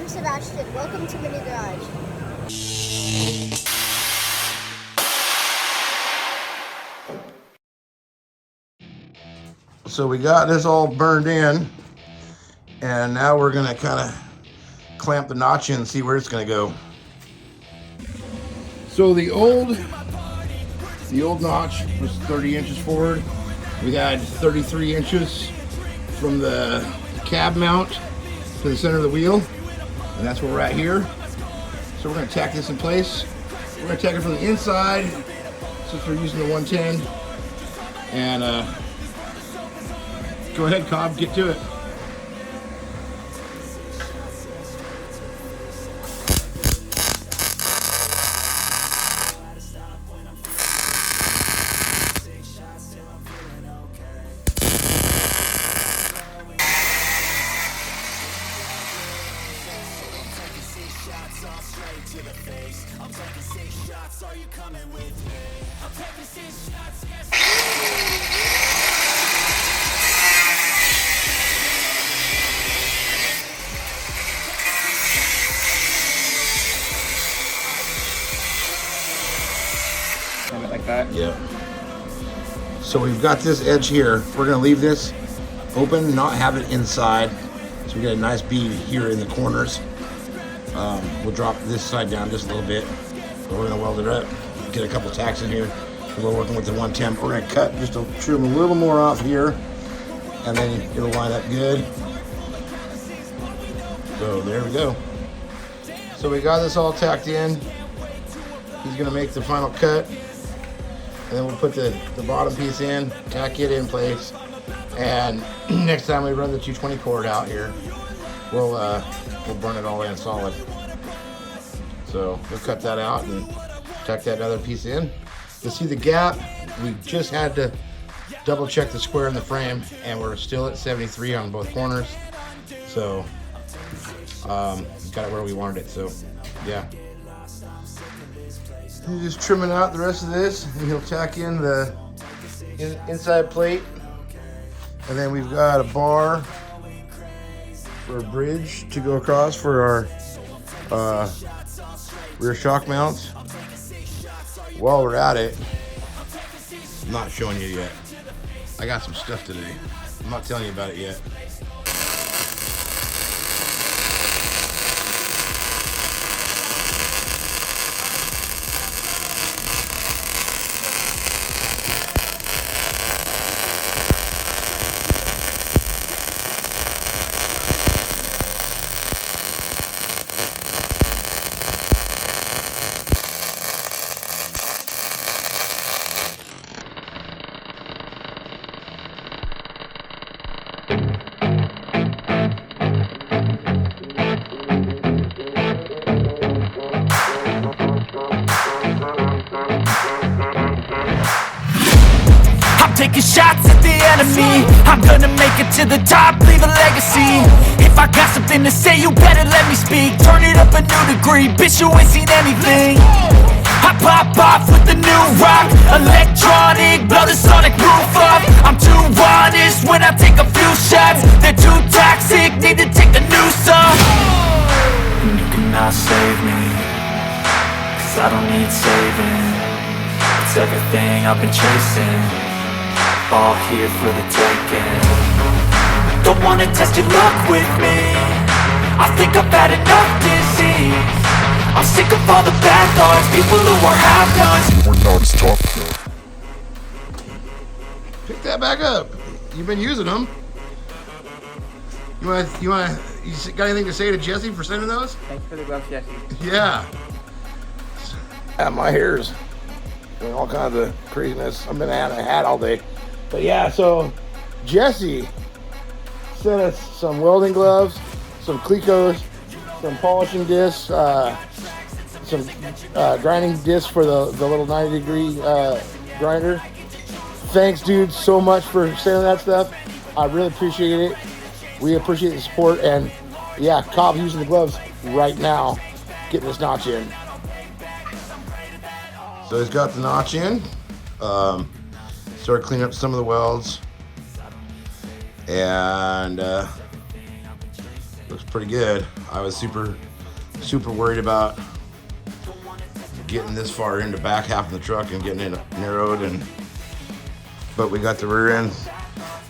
Sebastian. Welcome to Mini Garage. So we got this all burned in, and now we're gonna kind of clamp the notch in and see where it's gonna go. So the old notch was 30 inches forward. We got 33 inches from the cab mount to the center of the wheel, and that's where we're at here. So we're gonna tack this in place. We're gonna tack it from the inside since we're using the 110, and go ahead, Cobb, get to it. Like that? Yeah. So we've got this edge here. We're gonna leave this open, not have it inside. So we got a nice bead here in the corners. We'll drop this side down just a little bit. We're gonna weld it up, get a couple tacks in here. We're working with the 110. We're gonna cut just to trim a little more off here, and then it'll line up good. So there we go. So we got this all tacked in. He's gonna make the final cut, and then we'll put the bottom piece in, tack it in place, and next time we run the 220 cord out here, we'll burn it all in solid. So we'll cut that out and tack that other piece in. To see the gap, we just had to double check the square in the frame, and we're still at 73 on both corners. So got it where we wanted it. So yeah. He's just trimming out the rest of this, and he'll tack in the inside plate. And then we've got a bar for a bridge to go across for our rear shock mounts. While we're at it, I'm not showing you yet. I got some stuff today. I'm not telling you about it yet. Taking shots at the enemy, I'm gonna make it to the top, leave a legacy. If I got something to say, you better let me speak. Turn it up a new degree, bitch, you ain't seen anything. I pop off with the new rock, electronic, blow the sonic roof up. I'm too honest when I take a few shots. They're too toxic, need to take the noose off. And you cannot save me, cause I don't need saving. It's everything I've been chasing, all here for the taking. Don't wanna test your luck with me, I think I've had enough disease. I'm sick of all the bad thoughts, people who are half-nots. We're non-stop. Pick that back up. You've been using them. You got anything to say to Jesse for sending those? Thanks for the gloves, Jesse. Yeah. My hair's doing all kinds of craziness. I've been at a hat all day. But yeah, so Jesse sent us some welding gloves, some Clecos, some polishing discs, some grinding discs for the little 90-degree grinder. Thanks, dude, so much for sending that stuff. I really appreciate it. We appreciate the support, and yeah, Cobb using the gloves right now, getting this notch in. So he's got the notch in. Started cleaning up some of the welds, and looks pretty good. I was super worried about getting this far into back half of the truck and getting it narrowed, but we got the rear end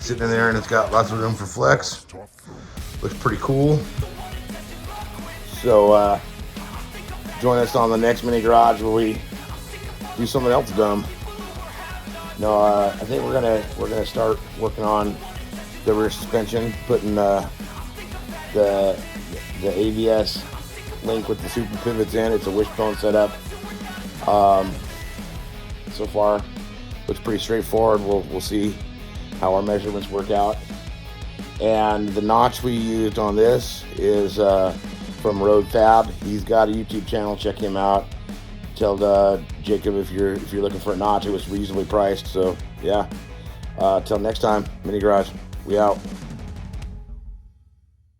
sitting in there and it's got lots of room for flex. Looks pretty cool. So join us on the next mini garage where we do something else dumb. No, I think we're gonna start working on the rear suspension, putting the ABS link with the super pivots in. It's a wishbone setup. So far looks pretty straightforward. We'll see how our measurements work out. And the notch we used on this is from Rhode Fab. He's got a YouTube channel. Check him out. Tell Jacob if you're looking for a notch, it was reasonably priced. So yeah. Till next time, Mini Garage. We out.